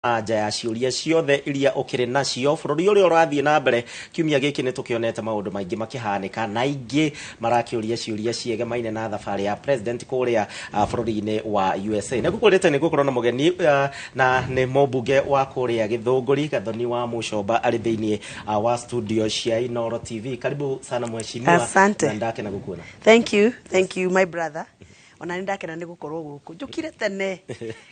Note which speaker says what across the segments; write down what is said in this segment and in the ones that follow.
Speaker 1: anja ya ciuria ciothe iria ukiri nacio bururi uri urathie na mbere kiumia giki ni tukionete maundu maingi makihanika na ingi marakiuria ciuria ciegemaine na thabari ya president kuria bururi-ini wa USA na gukurite ni gukorwo na mugeni na ni Mũmbunge wa kuria Githunguri Gathoni wa Muchomba ari thiini wa studio cia Inoro TV. Karibu sana mheshimiwa.
Speaker 2: Asante.
Speaker 1: Ndake na gukuna.
Speaker 2: Thank you my brother. Ona ndakena ni gukorwo guku njukire tene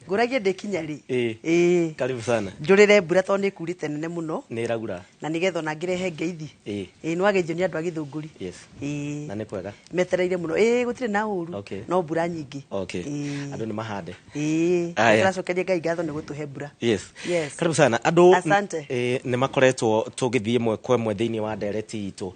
Speaker 2: nguragie ndikinyari
Speaker 1: karibu sana
Speaker 2: njurire mbura to ni kurite nene muno
Speaker 1: ni ragura na
Speaker 2: nigetho na ngirehe ngeithi no agenjo ni andu a Githunguri
Speaker 1: na ni kwega
Speaker 2: metereire muno gutire na uru no mbura nyingi andu ni mahande turacokeria Ngai ngatho ni gutuhe mbura
Speaker 1: karibu sana andu
Speaker 2: ni
Speaker 1: makoretwo tugithie Ĩmwe kwa Ĩmwe thiini wa ndereti itu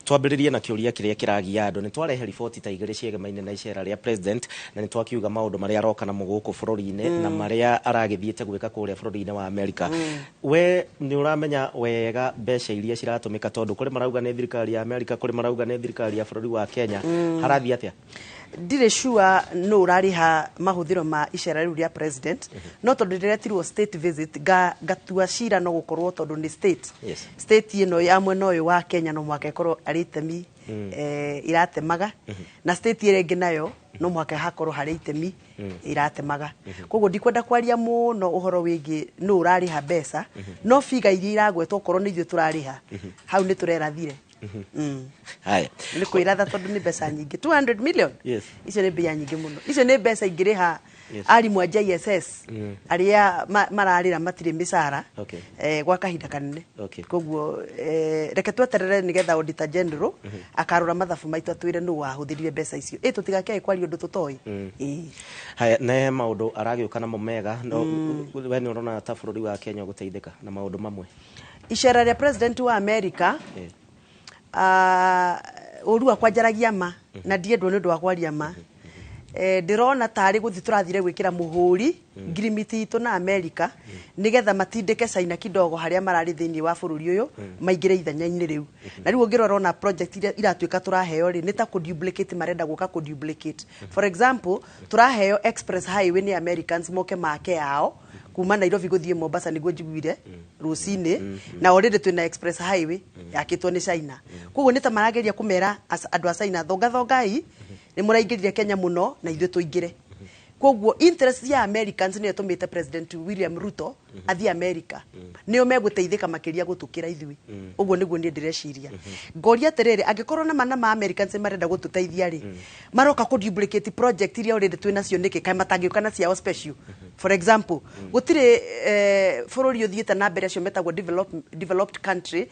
Speaker 1: twambiririe na kiuria kiria kiragia andu ni twarehe riboti ta igiri ciegemaine na icera ria president na ni twakiuga maundu maria aroka na muguku bururi-ini na maria aragithiete gwika kuria bururi-ini wa America. We ni uramenya wega mbeca iria ciratumika tondu kuri marauga ni thirikari ya America kuri marauga ni thirikari ya bururi wa Kenya harathi atia
Speaker 2: ndire sure no urariha mahuthiro ma icera riu ria president no tondu ndiretirwo state visit gatua cira no gukorwo tondu ni state ino ya mwena uyu wa Kenya no mwaka ikorwo aritemi iratemaga na state ire ingi nayo no mwaka hakorwo hari itemi iratemaga koguo ndikwenda kwaria muno uhoro wigi no urariha mbeca no figa iria iragwetwo korwo ni ithuĩ turariha hau ni turerathire
Speaker 1: haya
Speaker 2: ni kuiratha tondu ni mbeca nyingi 200 million icio ni mbia nyingi muno icio ni mbeca ingiriha arimu a JSS aria mararira matire misara gwa kahinda kanene koguo reke tweterere nigetha auditor general akarura mathabu maitu atwire no wahuthirire mbeca icio tutigake kwari undu tutoi
Speaker 1: haya ne maundu aragiuka na mumega no we ni urona ta bururi wa Kenya guteithika na maundu mamwe
Speaker 2: icera ria president wa America urua kwanjaragia ma na ndiendwo ni undu wa kwaria ma ndirona tari guthi turathire gwikira muhuri ngirimiti itu na America nigetha matindike China kidogo haria marari thiini wa bururi uyu maingire ithenya-ini riu na riu ngirora na project iria iratuika turaheo ri ni ta ku duplicate marenda guka ku duplicate for example turaheo express highway ni Americans moke make yao kuma Nairobi guthie Mombasa niguo njiguire rucini na already twina express highway yakitwo ni China koguo ni ta marageria kumera andu a China thongai ni muraingirire Kenya muno na ithuĩ tuingire koguo interest ya Americans ni yatumite president William Ruto athi America nio meguteithika makiria gutukira ithuĩ uguo niguo ni ndireciria ngoria terere angikorwo na mana ma Americans marenda gututeithia ri maroka ku duplicate project iria already twina cio niki kai matangiuka na ciao special for example gutire bururi uthiite na mbere cio metagwo developed country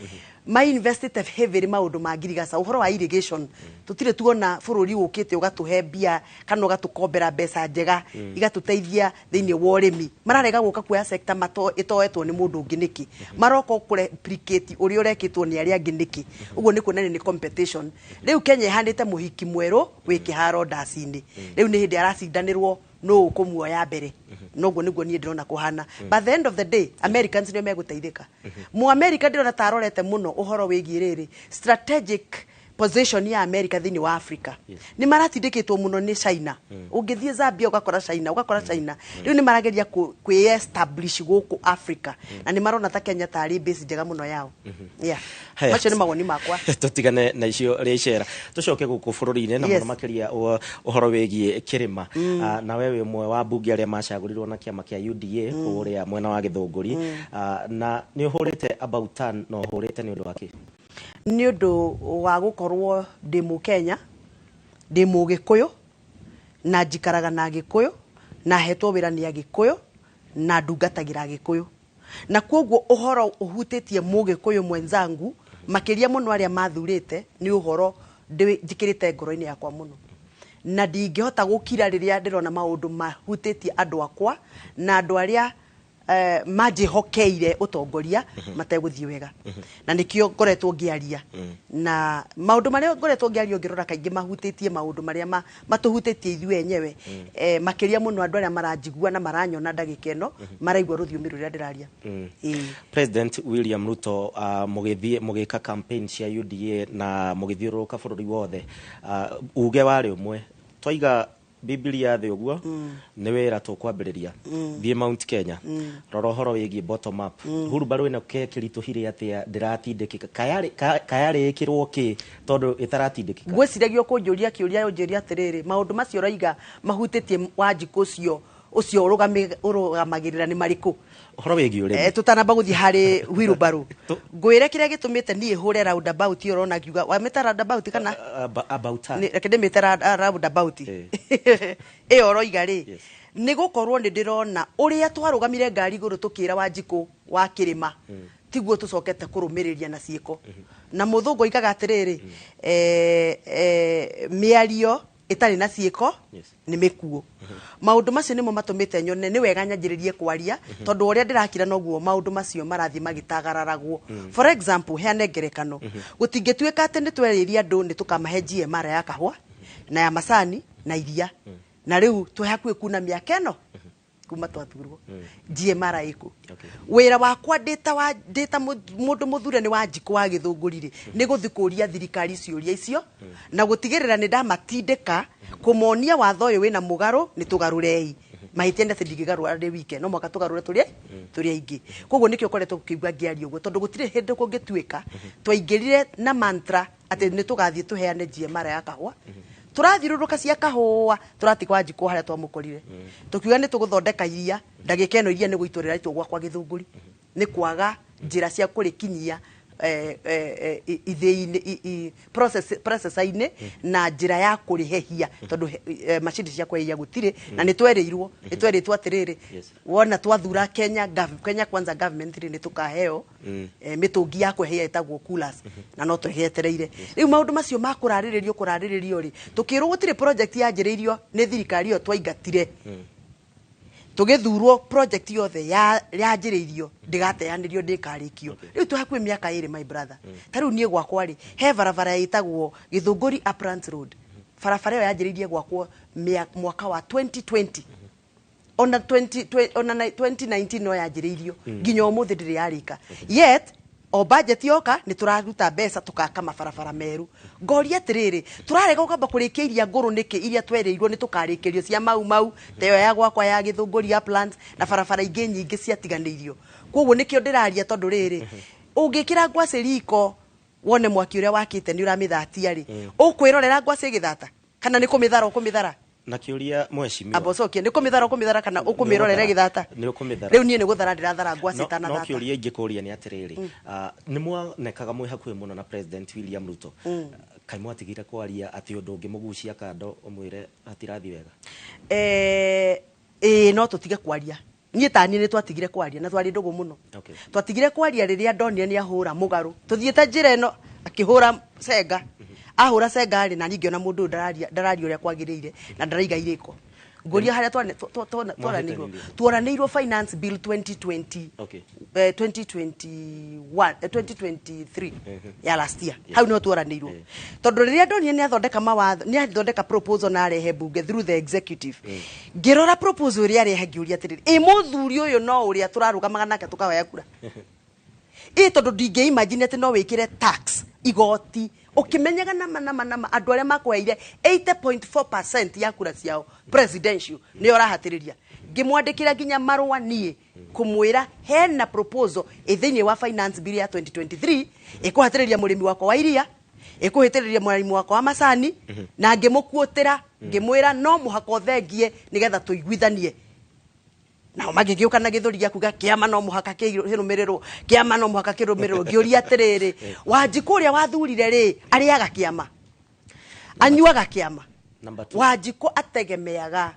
Speaker 2: my invested heavily maundu ma ngirigaca uhoro wa irrigation tutire tuona bururi ukite ugatuhe bia kana ugatukombera mbeca njega igatuteithia thiini wa urimi mararega guka kuya sector itoetwo ni mundu ungi niki maroko ku replicate uri urekitwo ni aria nginiki uguo ni kuonania ni competition riu Kenya ihandite muhiki mweru wi kiharo ndacini riu ni hindi aracindanirwo no kumuoya mbere noguo niguo nie ndirona kuhana by the end of the day Americans nio meguteithika mu America ndirona tarorete muno uhoro wigi riri strategic position ya America thini wa Africa ni maratindikitwo muno ni China ungithie Zambia ugakora China riu ni marageria ku establish guku Africa na ni marona ta Kenya tari base njega muno yao macio ni magoni makwa
Speaker 1: tutigane na icio ricera tucoke guku bururi-ini na muno makiria uhoro wigie kirima na wewe Ĩmwe wa bunge aria macagurirwo na kiama kia UDA kuria mwena wa Githunguri na ni uhurite about turn no uhurite ni undu waki
Speaker 2: ni undu wa gukorwo ndi mu Kenya ndi mu Gikuyu na njikaraga na Gikuyu na hetwo wira ni Gikuyu na ndungatagira Gikuyu na koguo uhoro uhutitie mu Gikuyu mwenzangu makiria muno aria mathurite ni uhoro njikirite ngoro-ini yakwa muno na ndingihota gukira riria ndirona maundu mahutitie andu akwa na andu aria majihokeire utongoria mateguthie wega na nikio ngoretwo ngiaria na maundu maria ngoretwo ngiaria ngirora kaingi mahutitie maundu maria matuhutitie ithuĩ enyewe makiria muno andu aria maranjigua na maranyona ndagika ino maraigua ruthiumi ruria ndiraria
Speaker 1: President William Ruto mugika campaign cia UDA na mugithiuruka bururi wothe uge wari umwe twaiga Biblia the uguo nĩ wĩra tũkwambĩrĩria thiĩ Mount Kenya rora ũhoro wĩgiĩ bottom up hurubarũ ĩno kĩritũhire atĩa ndĩratindĩkĩka kayarĩ ĩkĩrwo kĩ tondũ ĩtaratindĩkĩka
Speaker 2: ngwĩciragia kũnjũria kĩũria ũnjĩria atĩrĩrĩ maũndũ macio roiga mahutĩtie Wanjikũ ũcio ũrũgamagĩrĩra nĩ marĩkũ
Speaker 1: ũhoro wĩgiĩ ũrĩmi
Speaker 2: tũtanamba gũthiĩ harĩ wheelbarrow ngwĩre kĩrĩa gĩtũmĩte niĩ hũre roundabout ĩyo ũrona ngiuga wamĩta roundabout kana
Speaker 1: about
Speaker 2: reke ndĩmĩte roundabout ĩyo roiga rĩ nĩ gũkorwo nĩ ndĩrona ũrĩa twarũgamire ngari igũrũ tũkĩra Wanjikũ wa kĩrĩma tiguo tũcokete kũrũmĩrĩria na ciĩko na mũthũngũ oigaga atĩrĩrĩ mĩario itarĩ na ciĩko nĩ mĩkuo maũndũ macio nĩmo matũmĩte nyone nĩ wega nyanjĩrĩrie kwaria tondũ ũrĩa ndĩrakira noguo maũndũ macio marathiĩ magĩtagararagwo for example heane ngerekano gũtingĩtuĩka atĩ nĩ twerĩria andũ nĩ tũkamahe GMR ya kahũa na ya macani na iria na rĩu twĩ hakuhĩ kuna mĩaka ĩno kuma twathurwo GMR ĩkũ wĩra wakwa ndĩta mũndũ mũthure nĩ Wanjikũ wa Githunguri rĩ nĩ gũthiĩ kũria thirikari ciũria icio na gũtigĩrĩra nĩ ndamatindĩka kũmonia watho ũyũ wĩna mũgarũ nĩ tũgarũrei mahĩtia nĩ atĩ ndingĩgarũra ndĩ wike no mwaka tũgarũre tũrĩa ingĩ koguo nĩkĩo ũkoretwo ũkĩigua ngĩaria ũguo tondũ gũtirĩ hĩndĩ kũngĩtuĩka twaingĩrire na mantra atĩ nĩ tũgathiĩ tũheane GMR ya kahũa turathiũrũrũka cia kahũa tũratigwo Wanjikũ harĩa twamũkorire tukiuga nĩ tũgũthondeka iria ndagĩka ĩno iria nĩ gũitũrĩra itũ gwakwa Githunguri nĩ kwaga njĩra cia kũrĩkinyia process-inĩ na njĩra ya kũrĩhehia tondũ macini cia kũhehia gũtirĩ na nĩ twerĩtwo atĩrĩrĩ wona twathura Kenya Kwanza government nĩ tũkaheo mĩtũngi ya kũhehia ĩtagwo coolers na no twetereire rĩu maũndũ macio ma kũrarĩrĩrio rĩ tũkĩrwo gũtirĩ project yanjĩrĩirio nĩ thirikari ĩyo twaingatire tũgĩthurwo project yothe yanjĩrĩirio ndĩgateanĩrio ndĩkarĩkio rĩu tũhakuĩ mĩaka ĩrĩ my brother ta rĩu niĩ gwakwa rĩ he barabara ĩtagwo Githunguri Uplands Road barabara ĩyo yanjĩrĩirie gwakwo mwaka wa 2020 ona 2019 no yanjĩrĩirio nginya ũmũthĩ ndĩrĩ yarĩka yet o budget yoka nĩ tũraruta mbeca tũkaka mabarabara meru ngoria atĩrĩrĩ tũrarega ũkamba kũrĩkia iria ngũrũ nĩkĩ iria twerĩirwo nĩ tũkarĩkĩrio cia mau ta ĩyo ya gwakwa ya Githunguri Uplands na barabara ingĩ nyingĩ ciatiganĩirio koguo nĩkĩo ndĩraria tondũ rĩrĩ ũngĩkĩra ngwacĩ riko wone mwaki ũrĩa wakĩte nĩ ũramĩthatia rĩ ũkwĩrorera ngwacĩ ĩgĩthata kana nĩ kũmĩthara
Speaker 1: na kiuria mheshimiwa
Speaker 2: abocokie nĩ kũmĩthara kana ũkũmĩrorera gĩthata rĩu niĩ nĩ gũthara ndĩrathara ngwacĩ ta na thata
Speaker 1: no kiuria ingĩkũria nĩ atĩrĩrĩ nĩ mwanekaga mwĩ hakuhĩ mũno na President William Ruto kaĩ mwatigire kwaria atĩ ũndũ ũngĩmũgucia kando ũmwĩre hatirathi wega
Speaker 2: no tũtige kwaria niĩ tani nĩ twatigire kwaria na twarĩ ndũgũ mũno twatigire kwaria rĩrĩa ndonire nĩ ahũra mũgarũ tũthiĩte njĩra ĩno akĩhũra cenga ahũra cenga rĩ na ningĩ ona mũndũ ndararia ũrĩa kwagĩrĩire na ndaraiga irĩko ngoria harĩa twaranĩirwo finance bill 2023 ya last year hau no twaranĩirwo tondũ rĩrĩa ndonire nĩ athondeka proposal na arehe bunge through the executive ngĩrora proposal ĩrĩa arehe ngĩũria atĩrĩrĩ mũthuri ũyũ no ũrĩa tũrarũgamaga nake tũkahoya kura tondũ ndingĩimagine atĩ no wĩkĩre tax igoti ukimenyaga nama andũ arĩa makweire 80.4% ya kura ciao presidential nĩ orahatĩrĩria ngĩmwandĩkĩra nginya marũa niĩ kumwĩra hena proposal thĩinĩ wa finance bill ya 2023 ĩkũhatĩrĩria mũrĩmi wakwa wa iria ĩkũhĩtĩrĩria mũrĩmi wakwa wa macani na ngĩmũkuotĩra ngĩmwĩra no mũhaka ũthengie nĩgetha tũiguithanie nao magĩgĩũka na gĩthũri gĩa kuga kĩama no mũhaka kĩrũmĩrĩrwo ngĩũria atĩrĩrĩ Wanjikũ ũrĩa wathurire rĩ arĩaga kĩama anyuaga kĩama Wanjikũ ategemeaga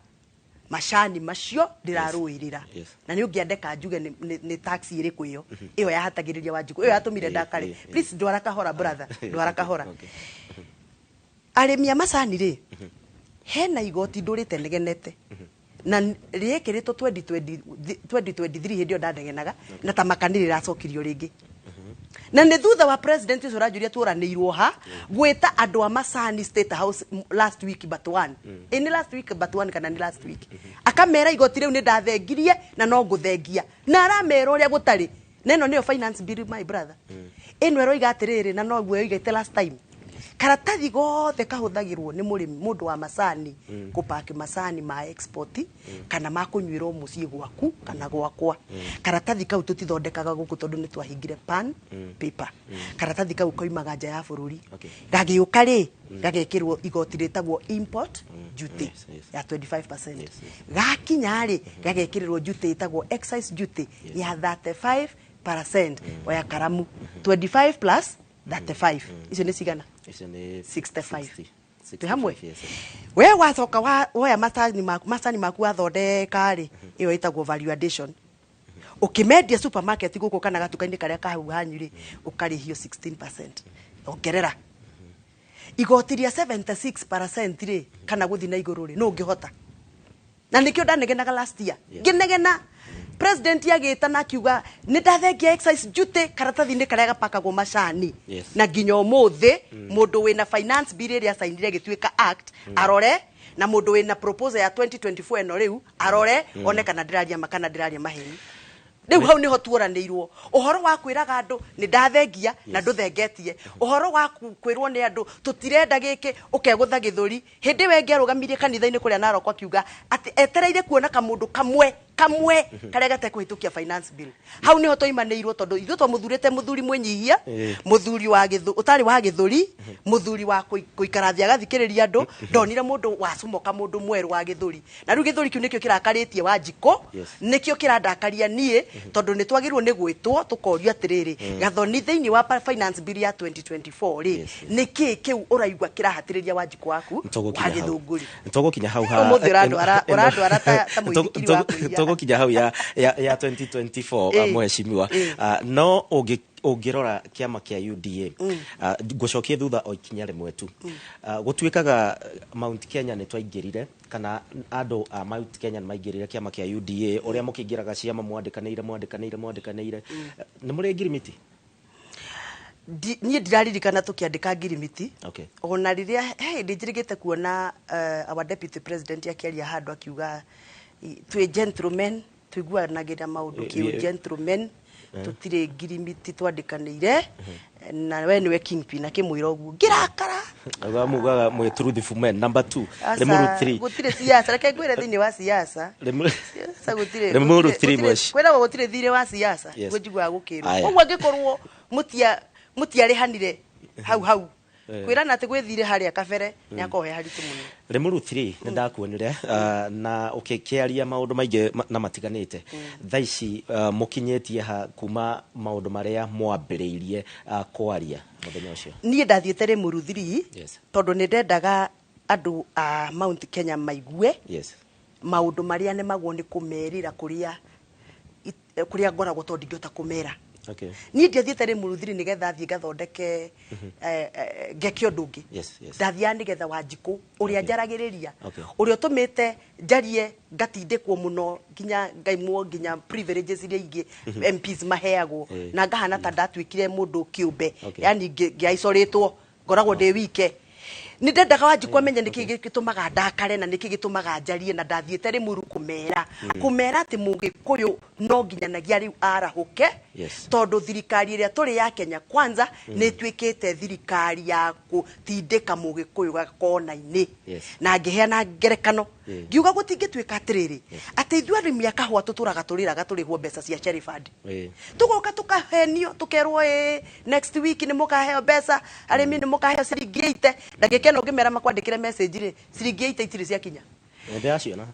Speaker 2: macani macio ndĩrarũĩrĩra na nĩ ũngĩandĩka njuge nĩ taxi ĩrĩkũ ĩyo yahatagĩrĩria Wanjikũ ĩyo yatũmire ndakare please ndwara kahora brother ndwara kahora arĩmi a macani rĩ hena igoti ndũrĩte negenete na rĩkĩrĩtwo 2023 hĩndĩ ĩyo ndanegenaga na ta makanĩrĩ racokirio rĩngĩ na nĩ thutha wa president ũcio ranjũria tũranĩirwo ha gwĩta andũ a macani state house last week but one ni last week but one kana ni last week akamera igoti rĩu nĩ ndathengirie na no ngũthengia na aramera ũrĩa gũtarĩ na ĩno nĩyo finance bill my brother ĩno ĩroiga atĩrĩrĩ na no guo yoigĩte last time karatathi gothe kahuthagirwo ni mundu wa macani kupaki macani ma export kana ma kunyuirwo mucii gwaku kana gwakwa karatathi kau tutithondekaga guku tondu ni twahingire pan paper karatathi kau koimaga nja ya bururi gagiuka ri gagekirwo igoti ritagwo import duty ya 25% gakinya ri gagekirirwo duty itagwo excise duty ya 35% oya karamu 25 plus 35 icio ni cigana 65 tu hamwe we wacoka woya macani maku wathondeka ri iyo itagwo value addition ukimendia supermarket guku kana gatuka-ini karia kahau hanyu ri ukarihio 16% ongerera igoti ria 76% ri kana guthi na iguru ri no ungihota na nikio ndanegenaga last year nginegena president yagita na kiuga ni ndathengia excise duty karatathi-ini karia gapakagwo macani na nginya umuthi mundu wina finance bill iria sainire gituika act arore na mundu wina proposal ya 2024 eno riu arore one kana ndiraria makana ndiraria maheni riu hau niho tuoranirwo uhoro wa kwiraga andu ni ndathengia na nduthengetie uhoro wa kwirwo ni andu tutirenda giki ukegutha githuri hindi we ngerugamirie kanitha-ini kuria narokwa kiuga ati etereire kuona kamundu kamwe karia gatekuhitukia finance bill hau niho toimanirwo tondu ithu twamuthurite muthuri mwenyihia muthuri wa githu utari wa githuri muthuri wa kuikarathia gathikiriria andu ndonire mundu wacumoka mundu mweru wa githuri na riu githuri kiu nikio kirakaritie Wanjiko nikio kirandakaria nie tondu ni twagirwo ni gwitwo tukorio atiriri Gathoni thiini wa finance bill ya 2024 ri niki kiu uraigwa kirahatiriria Wanjiko waku wa Githunguri
Speaker 1: ntogokinya hau ha
Speaker 2: uradwara ta muithikiri wa
Speaker 1: kinya hau ya 2024 mheshimiwa no ungirora kiama kia UDA gucokie thutha o ikinya rimwe tu gutwikaga Mount Kenya ni twaingirire kana andu a Mount Kenya ni maingirire kiama kia UDA uria mukingiraga ciama mwandikanire ni muri ngirimiti
Speaker 2: ni ndiraririkana tukiandika ngirimiti ona riria ndinjirigite kuona our deputy president akiaria handu akiuga twi gentlemen tuiguanagira maundu ki gentlemen tutire ngirimiti twandikanire na we niwe kingpin na kimwira oguo ngirakara
Speaker 1: mugaga mwe truthful men number 2 lemuru 3
Speaker 2: gutire siasa reke ngwire thiini wa siasa siasa gutire
Speaker 1: lemuru 3 mwesh
Speaker 2: kwera gutire thire wa siasa gwijigwa gukirwo ogwo angikorwo mutiari hanire hau kwirana ati gwithire haria kabere ni akohe haritu muno
Speaker 1: lemuru 3 ndakuonire na ukikiaria maundu maingi na matiganite thaici mukinyetie ha kuma maundu maria mwambiriirie kwaria muthenya ucio
Speaker 2: nie ndathiete lemuru 3 tondu ni ndendaga andu a Mount Kenya maigue maundu maria ne magwo ni kumerira kuria ngoragwo tondu ngiota kumera ni ndiathiete lemuru 3 nigetha thie gathondeke ngeke undu ungi ndathia nigetha Wanjiko uria njaragiriria uria tumite njarie ngatindikwo muno nginya ngaimwo nginya privileges iria ingi MPs maheagwo na ngahana ta ndatwikire mundu kiumbe yani ngiaicoritwo ngoragwo ndi wike ni ndendaga Wanjiko amenye niki gitumaga ndakare na niki gitumaga njarie na ndathiete lemuru kumera ati Mugikuyu no nginyanagia riu arahuke tondu thirikari iria turi ya Kenya kwanza ni twikite thirikari ya gutindika Mugikuyu gakona-ini na ngiheana ngerekano ngiuga gutingitwika atiriri ati ithu arimi akahwa tuturaga turiraga turihwo mbeca cia cherry fund tugoka tukahenio tukerwo next week ni mukaheo mbeca arimi ni mukaheo ciringi 8 ndagikeno ngimera makwandikire message ri ciringi 8 itiri cia kinya
Speaker 1: ndaciona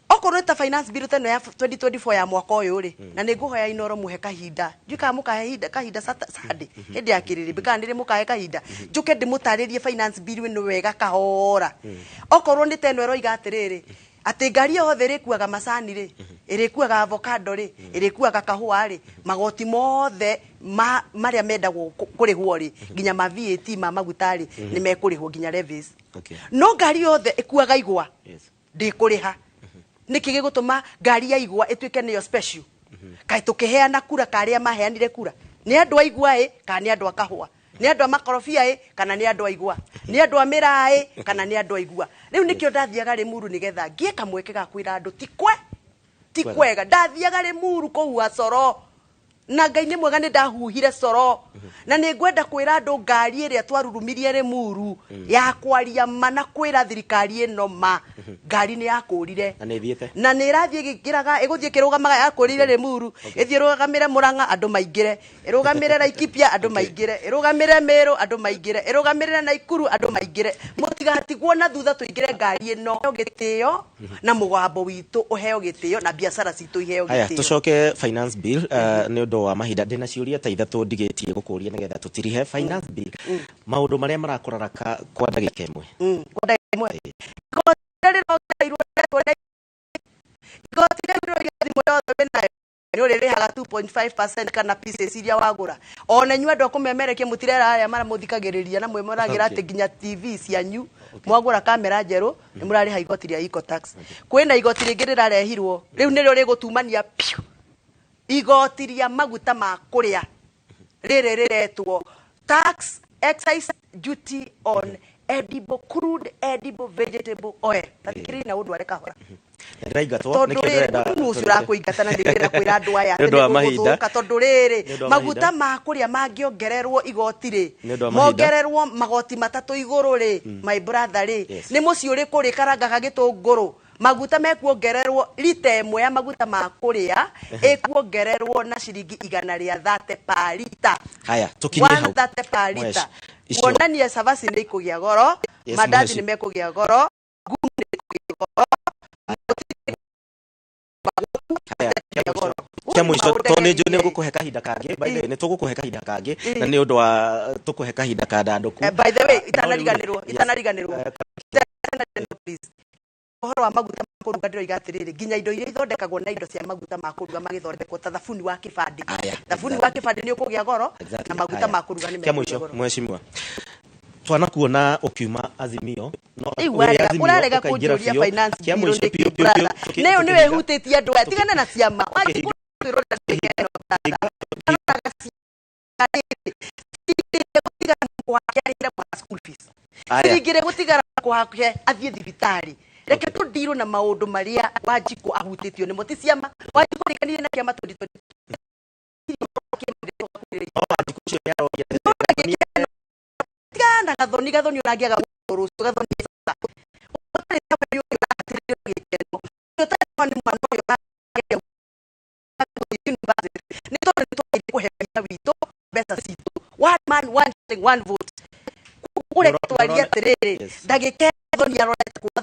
Speaker 2: okorwo ta finance bill teno ya 2024 ya mwaka uyu ri na ninguhoya inoro muhe kahinda njuka mukahe kahinda sade hindi akiriri bikanire mukahe kahinda njuke ndimutaririe finance bill ni wega kahora okorwo ni teno ero igatiriri ati ngari yothe rikuaga macani ri irikuaga avocado ri irikuaga kahua ri magoti mothe maria mendagwo kurihwo ri nginya ma VAT ma magutari ni mekurihwo nginya levies no ngari yothe ikuaga igwa ndikuriha niki gigutuma ngari ya igwa itwike niyo special kai tukiheana kura karia maheanire kura ni andu aigwa kana ni andu akahua ni andu amakorofia kana ni andu aigwa ni andu amira kana ni andu aigwa riu nikio ndathiaga lemuru nigetha ngie kamweke ga kwira andu ti kwega ndathiaga lemuru kou acoro na Ngai nĩ mwega nĩ ndahuhire coro na nĩ ngwenda kwĩra andũ ngari ĩrĩa twarurumirie Limuru ya kwaria mana kwĩra thirikari ĩno ma ngari nĩ yakũrire na nĩ ĩrathiĩ gĩkĩraga ĩgũthiĩ kĩrũgamaga yakũrire Limuru ĩthiĩ rũgamĩre Mũrang'a andũ maingĩre ĩrũgamĩre Laikipia andũ maingĩre ĩrũgamĩre Meru andũ maingĩre ĩrũgamĩre Naikuru andũ maingĩre mũtigatigwo na thutha tũingĩre ngari ĩno gĩtĩo na mũgambo witũ ũheo gĩtĩo na biacara citũ iheo gĩtĩo.
Speaker 1: Aya tucoke finance bill nĩ ũndũ wa mahinda ndĩna ciũria ta ithatũ ndigĩtie gũkũria nĩgetha tũtirihe finance bill maũndũ marĩa marakũraraka kwa ndagĩka ĩmwe.
Speaker 2: Kwa ndagĩka ĩmwe nĩ ũrĩrĩhaga 2.5% kana pieces iria wagũra ona inyuĩ andũ akũmemerekia mũtirera arĩa maramũthikagĩrĩria na mwĩmoragira atĩ nginya TV cianyu mwagũra kamera njerũ nĩ mũrarĩha igoti rĩa eco tax. Kwĩna igoti rĩngĩ rĩrarehirwo rĩu nĩrĩo rĩgũtumania igoti rĩa maguta ma kũrĩa rĩrĩ rĩretwo tax excise duty on edible crude edible vegetable oil. Tatikiri na ũndũ areka hora tondũ rĩrĩ nusu rakũingatana nĩrĩra kwĩra andũ aya tondũ rĩrĩ maguta ma kũrĩa mangĩongererwo igoti rĩ mongererwo magoti matatũ igũrũ rĩ my brother rĩ nĩ mũciĩ ũrĩkũ rĩkarangaga gĩtũngũrũ maguta mekuongererwo lita ĩmwe ya maguta ma kũrĩa ĩkuongererwo na ciringi 130 per liter.
Speaker 1: Haya tukinyie hau
Speaker 2: 130 per liter. Kuonania savasi nĩ ikũgĩa goro mandathi nĩ mekũgĩa goro ngumu nĩ ikũgĩa goro
Speaker 1: kia mwisho tone jo ne gũkũhe kahinda kangĩ by the way nĩ tũgũkũhe kahinda kangĩ na nĩ ũndũ wa tũkũhe kahinda ka ndandũku
Speaker 2: by the way itanariganĩrwo please ũhoro wa maguta ma kũruga ndĩroiga atĩrĩrĩ nginya indo iria ithondekagwo na indo cia maguta ma kũruga magĩthondekwo ta thabuni wa kĩbandĩ nĩ ũkũgĩa goro na maguta ma kũruga nĩ
Speaker 1: mekũgĩa goro. Mheshimiwa twanakuona ukiuma Azimio
Speaker 2: no urarega kũnjũria finance bill nĩyo nĩ wehutĩtie andũ aya tigana na ciama tigire gũtigara kwake athiĩ thibitarĩ reke tũndirwo na maũndũ marĩa Wanjikũ ahutĩtio nĩmo ti ciama Wanjikũ rĩkanire na kĩama na Gathoni ũrangĩaga rũciũ Gathoni one man one thing one vote ule twaria atĩrĩrĩ ndagĩka Gathoni arorete kuga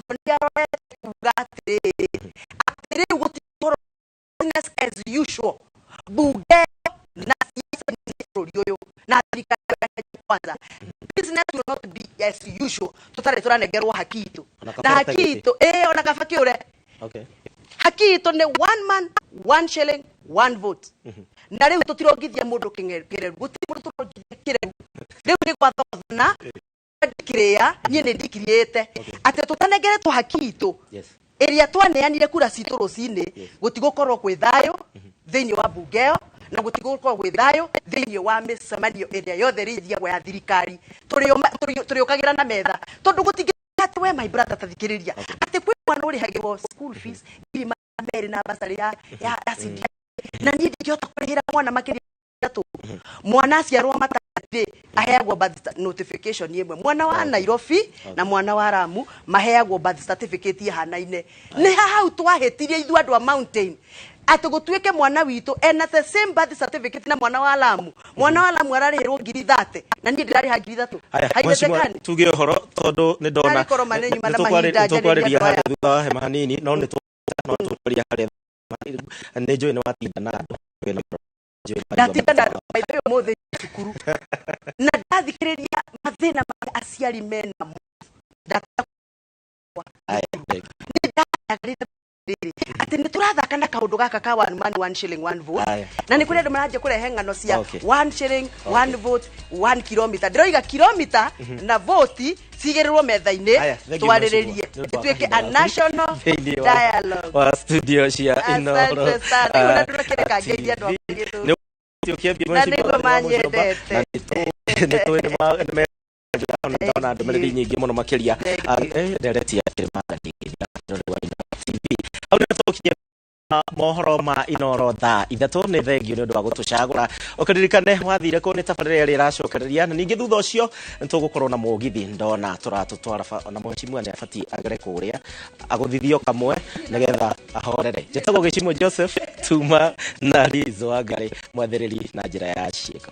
Speaker 2: atĩrĩrĩ gũtikorwo business as usual bunge na bũrũri ũyũ na thirikari kwanza business will not be as usual tutare turanengerwo haki itũ na haki itũ ona kaba kĩũre haki itũ nĩ one man one shilling one vote na rĩu tũtirongithia mũndũ kĩrĩru gũtirĩ mũndũ tũrongithia kĩrĩru rĩu nĩ gwathana ndikirĩa niĩ nĩ ndikiriĩte atĩ tũtanengeretwo haki itũ ĩrĩa twaneanire kura citũ rũcinĩ gũtigũkorwo kwĩ thayũ thĩinĩ wa bunge ĩyo na gũtigũkorwo gwĩ thayũ thĩinĩ wa mĩcemanio ĩrĩa yothe rĩthiagwo ya thirikari tũrĩũkagĩra na metha tondũ gũtingĩra atĩ we my brother tathikĩrĩria atĩ kwĩ mwana ũrĩhagĩrwo school fees ngiri merĩ na basarĩ ya CDF na niĩ ndingĩhota kũrĩhĩra mwana makĩria tu mwana aciarwo matarĩ aheagwo birth notification ĩmwe mwana wa Nairobi na mwana wa Lamu maheagwo birth certificate ihanaine nĩ hau twahĩtirie ithuĩ andũ a mountain atĩ gũtuĩke mwana witũ ena the same birth certificate na mwana wa Lamu ararĩhĩrwo ngiri 30 na niĩ ndĩrarĩha ngiri 3
Speaker 1: haithekani tuge ũhoro tondũ nĩ ndona nĩtũkwarĩria harĩa thutha wa hema hanini no nĩtũkwarĩria harĩa nĩ njũĩ nĩ watinda na andũ ndatinda na andũ mũthĩ cukuru na ndathikĩrĩria mathĩna ma aciari mena atĩ nĩ tũrathaka na kaũndũ gaka ka one man one shilling one vote na nĩ kũrĩ andũ maranjia kũrehe ng'ano cia one shilling one vote 1 kilometer ndĩroiga kilomita na vote cigĩrĩrwo metha-inĩ twarĩrĩrie ĩtuĩke a national dialogue wa studio cia Inoro
Speaker 2: nĩguo manyendete
Speaker 1: nĩtũĩna ndũmĩrĩri nyingĩ mũno makĩria ndereti ya kĩrĩma TV au nĩ tũkinyia mohoro ma inoro thaa ithatũ nĩ thengio nĩ ũndũ wa gũtũcagũra ũkĩririkane wathire kũ nĩ tabarĩra ĩrĩa ĩracokereria na ningĩ thutha ũcio nĩ tũgũkorwo na mũgithi ndona tũratũtwara na Muchomba nĩ abatiĩ agere kũrĩa agũthithio kamwe nĩgetha ahorere njĩtagwo Gĩcimũ Joseph tuma na Liz Wangari mwathĩrĩri na njĩra ya ciĩko.